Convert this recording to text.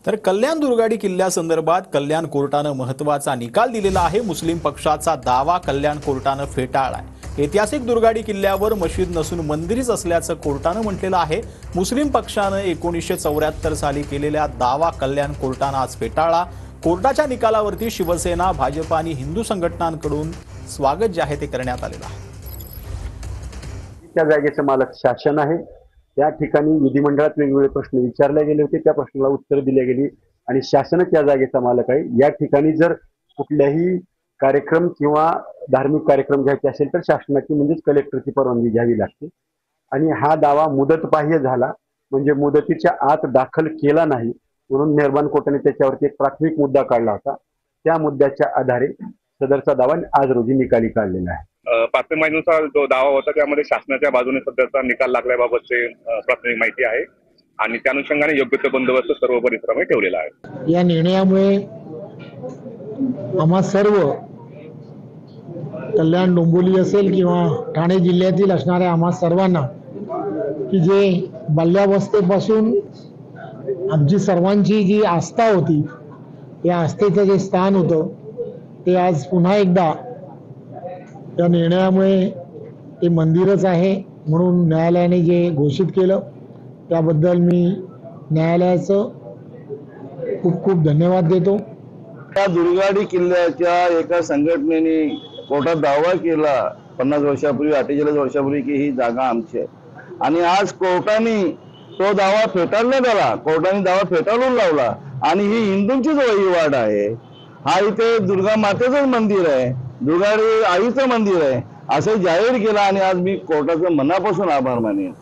तर कल्याण दुर्गाडी किल्ल्यासंदर्भात कल्याण कोर्टानं महत्त्वाचा निकाल दिलेला आहे। मुस्लिम पक्षाचा दावा कल्याण कोर्टानं फेटाळलाय। ऐतिहासिक दुर्गाडी किल्ल्यावर मशीद नसून मंदिरच असल्याचं कोर्टानं म्हटलेलं आहे। मुस्लिम पक्षानं 1974 साली केलेला दावा कल्याण कोर्टानं आज फेटाळला। कोर्टाच्या निकालावरती शिवसेना, भाजप आणि हिंदू संघटनांकडून स्वागत जे आहे ते करण्यात आलेलं आहे। त्या जागेचं मालक शासन आहे। त्या ठिकाणी विधिमंडळात वेगवेगळे प्रश्न विचारले गेले होते, त्या प्रश्नाला उत्तर दिली गेली आणि शासनच त्या जागेचा मालक आहे। या ठिकाणी जर कुठल्याही कार्यक्रम किंवा धार्मिक कार्यक्रम घ्यायचे असेल तर शासनाची म्हणजेच कलेक्टरची परवानगी घ्यावी लागते आणि हा दावा मुदतबाह्य झाला म्हणजे मुदतीच्या आत दाखल केला नाही म्हणून मेहरबान कोर्टाने त्याच्यावरती एक प्राथमिक मुद्दा काढला होता। त्या मुद्द्याच्या आधारे सदरचा दावा आज रोजी निकाली काढलेला आहे। प्राथमिक माहितीनुसार जो दावा होता त्यामध्ये शासनाच्या बाजूने सध्याचा निकाल लागल्याबाबतचे प्राथमिक माहिती आहे आणि त्या अनुषंगाने योग्य तो बंदोबस्त सर्व परिसरामध्ये ठेवलेला आहे। या निर्णयामुळे आम्हा सर्व कल्याण डोंबिवली असेल किंवा ठाणे जिल्ह्यातील असणाऱ्या आम्हा सर्वांना की जे बाल्यावस्थेपासून आमची सर्वांची जी आस्था होती या आस्थेचं जे स्थान होतं ते आज पुन्हा एकदा या निर्णयामुळे ते मंदिरच आहे म्हणून न्यायालयाने जे घोषित केलं त्याबद्दल मी न्यायालयाचं खूप खूप धन्यवाद देतो। त्या दुर्गाडी किल्ल्याच्या एका संघटनेने कोर्टात दावा केला 50 वर्षापूर्वी 48 वर्षापूर्वी की ही जागा आमची आहे आणि आज कोर्टाने तो दावा फेटाळण्यात आला। कोर्टाने दावा फेटाळून लावला आणि ही हिंदूंचीच वहिवाट आहे। हा इथे दुर्गा मातेचं मंदिर आहे, दुर्गाडी आईचं मंदिर आहे असं जाहीर केलं आणि आज मी कोर्टाचं मनापासून आभार मानेन।